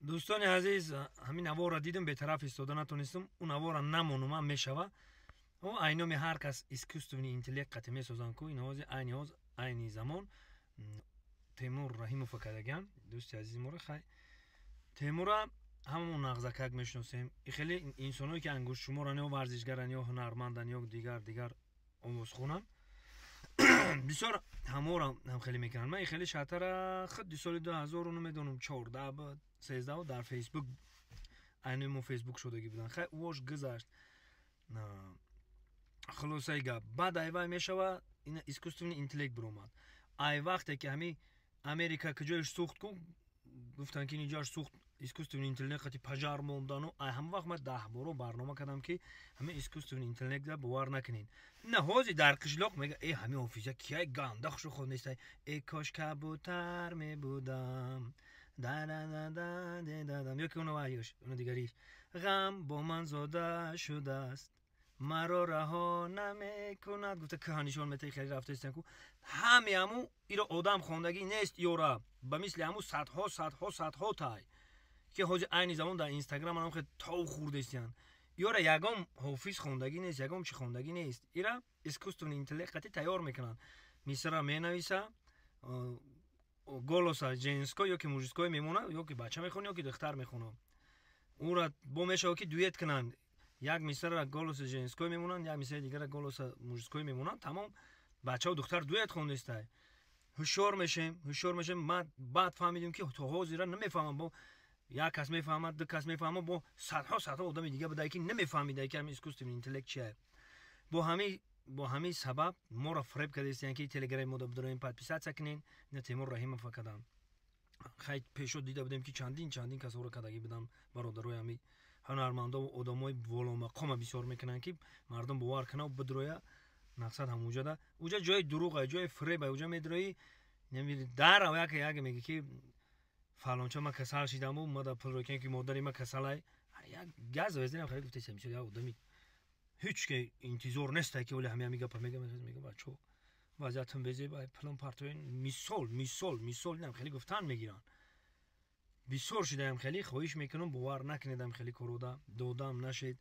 دوستان عزیز، همین نوار را دیدم، به طرف ایستاده نتونستم. اون نوار را نمونم میشوه. او اینامی هر کس اسکوستونی اینتلیکت قتی میسازن کو این هاز اینی زمان تیمور رحیموف کدگان دوست عزیز مورا خای تیمورا همون نغزکک میشناسیم. خیلی انسانایی که انگوش شمارن یا ورزشگرن یا هنرمندن یا دیگر آموز خونن بسیار همورا هم خیلی میکنن. من خیلی شاتر خود سال 2000 نمیدونم 14 بود 13 در فیسبوک اینو فیسبوک شدگی بودن. خیلی واش گذشت خلاصه ایگا بعد ایوای میشوه این اسکوستونی اینتلیکت برومد. ای وقتی که همی امریکا کجایش سوخت کن گفتن که اینجاش سوخت اسکوستونی اینتلیکت قتی پجار موندن و ای هم وقت من 10 بارو برنامه کردم که همه اسکوستونی اینتلیکت را باور نکنین. نه هازی در قشلاق میگه ای همه آفیزا کیای گندخ شو خود نیست. ای کاش کبوتر می بودم دادم یکی اونو وایش اونو دیگریش غم با من زاده شده است مرا رها نمیکند. گفته کهانیشون متی خیلی رفته استن کو همو ایرو آدم خوندگی نیست یورا به مثل همو صدها تای که حاجی عین زمان در اینستاگرام هم خیلی تو خورده استن یورا یگام حافظ خوندگی نیست یگام چی خوندگی نیست. ایرا اسکوستون اینتلیکت تیار میکنن میسرا مینویسه گولوسا جنسکو یا که موجسکو میمونه یا که بچه میخونه یا که دختر میخونه. اون را با میشه که دویت کنن یک میسر را گولوس جنسکوی میمونن یک میسر دیگر را گولوس موجسکوی میمونن. تمام بچه و دختر دویت خوندسته. هوشیار میشیم ما بعد فهمیدیم که تو حوزی را نمیفهمم با یک کس میفهمد دو کس میفهمه با صدها آدم دیگه بده که نمیفهمیده که همین اسکوستون اینتلیکت چیه. با همین سبب ما را فریب کرده است که تلگرام ما بداریم پادپیسات سکنین نه تیمور رحیم فکدان خیلی پیشو دیده بودیم که چندین کسا رو کدگی بدم برادرای همی هنرمندا و آدمای والا مقام بسیار میکنن که مردم باور کنه و بدرویا. مقصد هم اوجا جای دروغه جای فریب اوجا میدروی نمیدونی در او یک میگه که فلانچه ما کسل شدم و ما در پل رو که مادری ما کسلای یک گاز وزنم خیلی گفته سمیشه یا آدمی هیچ که انتظار نیست که ولی همه میگه بچو وضعیتم بزی با پلان پارتوین میسول نم خیلی گفتن میگیرن بسیار شدم خیلی خواهش میکنم باور نکنیدم خیلی کرودا دودم نشد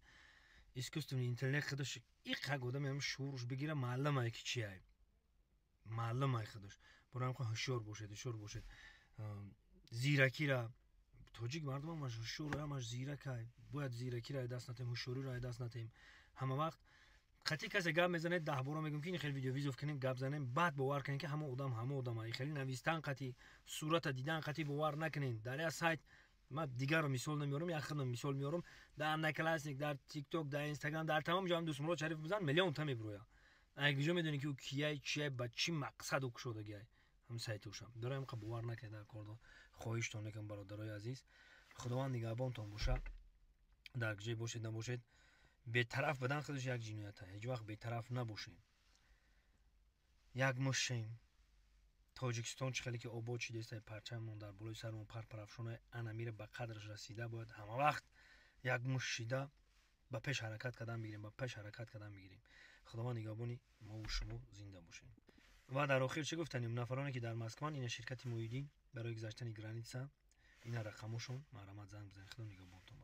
اسکوستون اینترنت خودش یک آدم هم شورش بگیره معلمه که چیه معلمه خودش برام خو هوشیار باشد زیرکی را توجیک مردم هم هوشیار هم زیرکای باید زیرکی را دست نتیم هوشیاری را دست نتیم. همه وقت خطی کسی گپ میزنه 10 بار میگم که این خیلی ویدیو ویزوف کنین گپ زنیم بعد باور کنین که همه آدم ای خیلی نویستن قطی صورت دیدن قطی باور نکنین. در این سایت ما دیگر رو مثال نمیارم یا خودم مثال میارم در نکلاسیک در تیک توک در اینستاگرام در تمام جام دوست مراد شریف بزن میلیون تا میبرویا اگه جو میدونی که کیه چیه با چی مقصد او شده گیای هم سایتوشم دارم که باور نکنه در کار خواهش تون میکنم برادرای عزیز خداوند نگهبانتون باشه در جای باشید نباشید به طرف بدن خودش یک جنایت هست. هیچ وقت به طرف نباشین. یک مشیم تاجیکستان چه خیلی که آباد شده است پرچممون در بالای سرمون پرافشونه انا میره به قدرش رسیده باید همه وقت یک مشیده به پیش حرکت کردن بگیریم خداوند نگهبانی ما و شما زنده باشین. و در آخر چه گفتنیم نفرانی که در مسکو این شرکت مویدین برای گذاشتن گرانیتسا اینا رقمشون مرامت زنگ بزنید. خدا نگهبانتون.